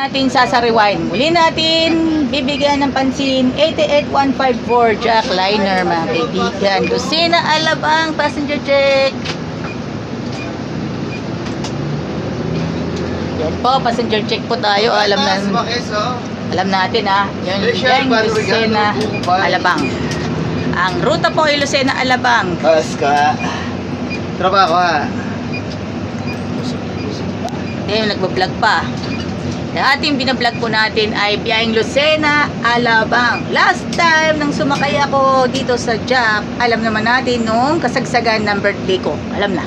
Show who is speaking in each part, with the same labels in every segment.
Speaker 1: natin sasariwain. Muli natin bibigyan ng pansin 88154 Jack Liner, mga kaibigan. Lucena Alabang, passenger check. Yan po, passenger check po tayo. Alam natin ha. Yun, Lucena Alabang. Ang ruta po ay Lucena Alabang.
Speaker 2: Paska. Trabaho ha.
Speaker 1: Hindi, nagbablog pa. Yung ating binablog po natin ay biyaheng Lucena Alabang. Last time nang sumakay ako dito sa Jack, alam naman natin nung kasagsagan ng birthday ko. Alam na.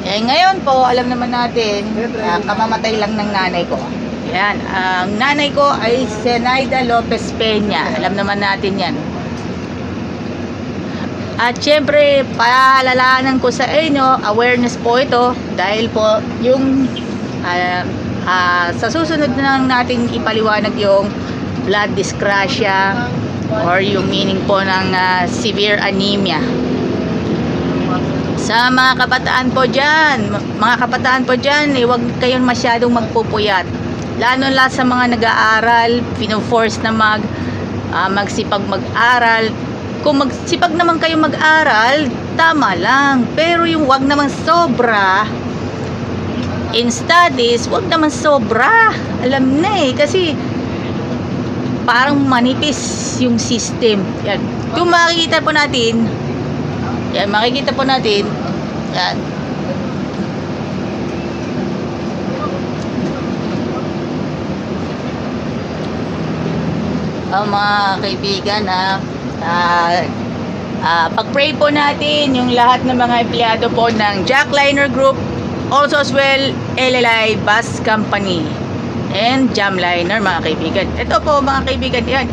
Speaker 1: Eh ngayon po, alam naman natin, kamamatay lang ng nanay ko. Yan, ang nanay ko ay Zenaida Lopez Peña. Alam naman natin yan. At syempre, paalalahanan ko sa inyo, awareness po ito dahil po yung sa susunod na lang natin ipaliwanag yung blood dyscrasia or yung meaning po ng severe anemia. Sa mga kabataan po dyan, huwag kayong masyadong magpupuyat. Lalo na sa mga nag-aaral, pino-force na magsipag mag-aral. Kung magsipag naman kayo mag-aral, tama lang. Pero yung wag naman sobra, in studies, wag naman sobra. Alam na kasi parang manipis yung system. Yan. Kung makikita po natin, yan, yan. Mga kaibigan pag-pray po natin yung lahat ng mga empleyado po ng Jack Liner Group, also as well LLI Bus Company and Jam Liner, mga kaibigan. Ito po mga kaibigan, yan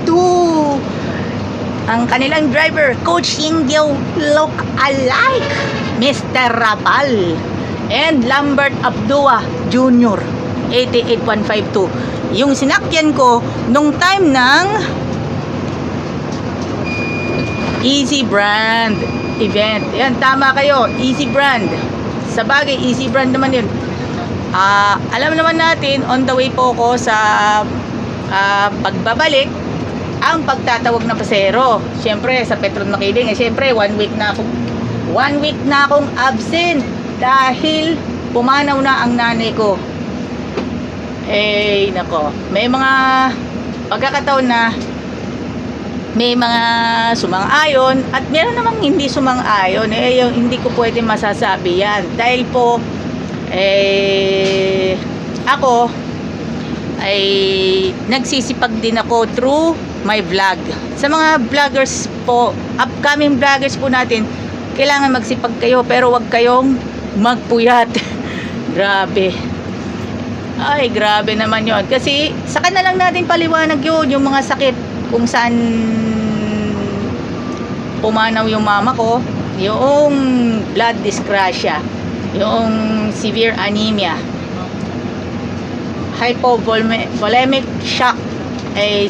Speaker 1: 88152 ang kanilang driver, Coach Indio look alike Mr. Rapal and Lambert Abdua Jr. 88152 yung sinakyan ko nung time ng Easy Brand event. Yan, tama kayo, Easy Brand. Sa bagay, Easy Brand naman yun. Alam naman natin, on the way po ako sa pagbabalik, ang pagtatawag ng pasero. Siyempre, sa Petron Makiling, siyempre, 1 week na akong absent dahil pumanaw na ang nanay ko. Nako, may mga pagkakataon na may mga sumang-ayon at meron namang hindi sumang-ayon. Yung hindi ko pwede masasabi yan dahil po ako ay nagsisipag din ako through my vlog. Sa mga vloggers po, upcoming vloggers po natin, kailangan magsipag kayo pero wag kayong magpuyat. Grabe. Ay, grabe naman yon. Kasi saka na lang natin paliwanag yun, yung mga sakit kung saan pumanaw yung mama ko, yung blood dyscrasia, yung severe anemia, hypovolemic shock.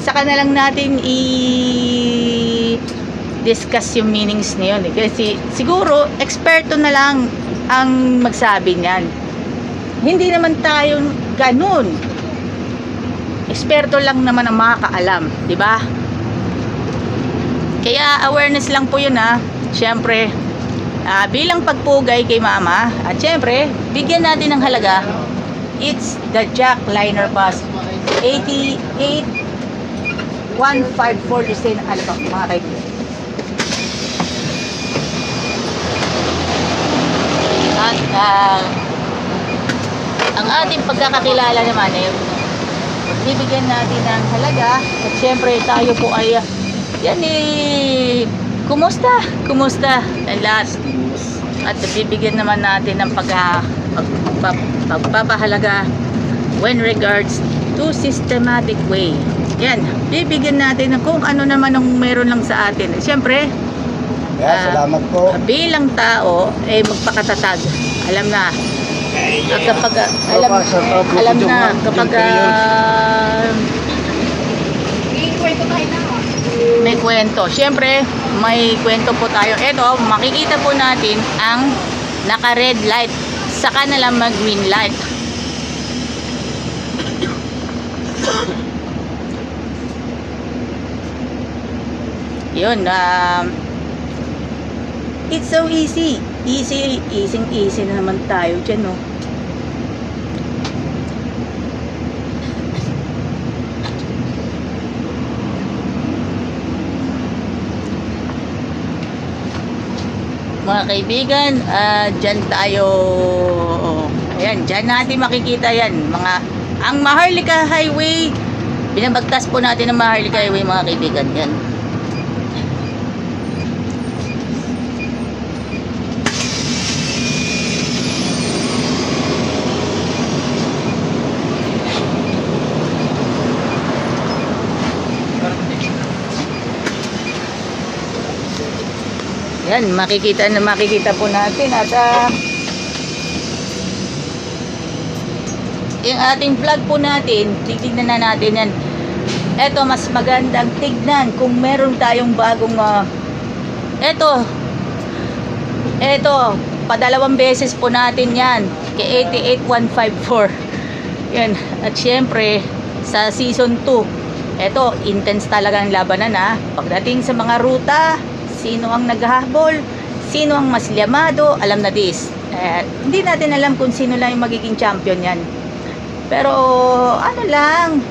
Speaker 1: Saka na lang natin i-discuss yung meanings na yun. Kasi siguro, eksperto na lang ang magsabi niyan. Hindi naman tayo ganun. Eksperto lang naman ang makakaalam, di ba? Kaya awareness lang po yun Siyempre, bilang pagpugay kay mama, at siyempre, bigyan natin ng halaga. It's the Jack Liner Bus 88154 Lucena Alabang, mga kaibigan. At ang ating pagkakakilala naman bibigyan natin ng halaga at syempre tayo po ay kumusta ang lahat at bibigyan naman natin ng pagpapahalaga when regards to systematic way. Yan, bibigyan natin ng kung ano naman ang meron lang sa atin. Syempre
Speaker 2: Salamat po.
Speaker 1: Bilang tao magpakatatag. Alam na kapag alam na kapag may kwento. Siyempre, may kwento po tayo. Ito, makikita po natin ang naka-red light. Saka na lang mag-green light. Yun, it's so easy. Easy na naman tayo dyan, no? Mga kaibigan, dyan tayo. Ayan, dyan natin makikita yan. Ang Maharlika Highway, binabagtas po natin ang Maharlika Highway, mga kaibigan. Yan. Yan, makikita po natin at yung ating vlog po natin, titignan na natin yan. Eto, mas magandang tignan kung meron tayong bagong eto, padalawang beses po natin yan kay 88154. Yan, at syempre sa season 2, eto, intense talaga ang labanan pagdating sa mga ruta. Sino ang naghahabol, sino ang mas liyamado, alam na this. Hindi natin alam kung sino lang yung magiging champion yan. Pero ano lang,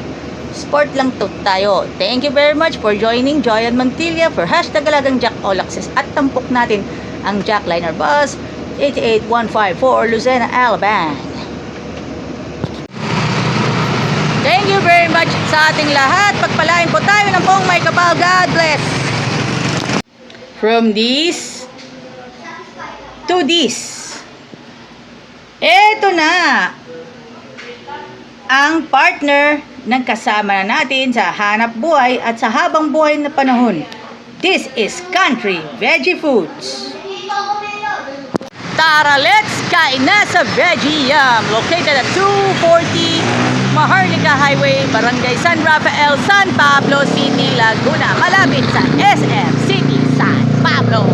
Speaker 1: sport lang to tayo. Thank you very much for joining Joyan Mantilla for #Alagang Jack All Access at tampok natin ang Jackliner Bus 88154 Lucena, Alabang. Thank you very much sa ating lahat. Pagpalain po tayo ng buong may kapal. God bless. From this to this. Eto na ang partner ng kasama na natin sa hanap buhay at sa habang buhay na panahon. This is Country Veggie Foods. Tara, let's kain na sa Veggie Yum, located at 240 Maharlika Highway, Barangay San Rafael, San Pablo City, Laguna, malapit sa SM City, San Pablo.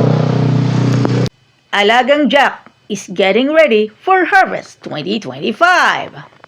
Speaker 1: Alagang Jack is getting ready for Harvest 2025.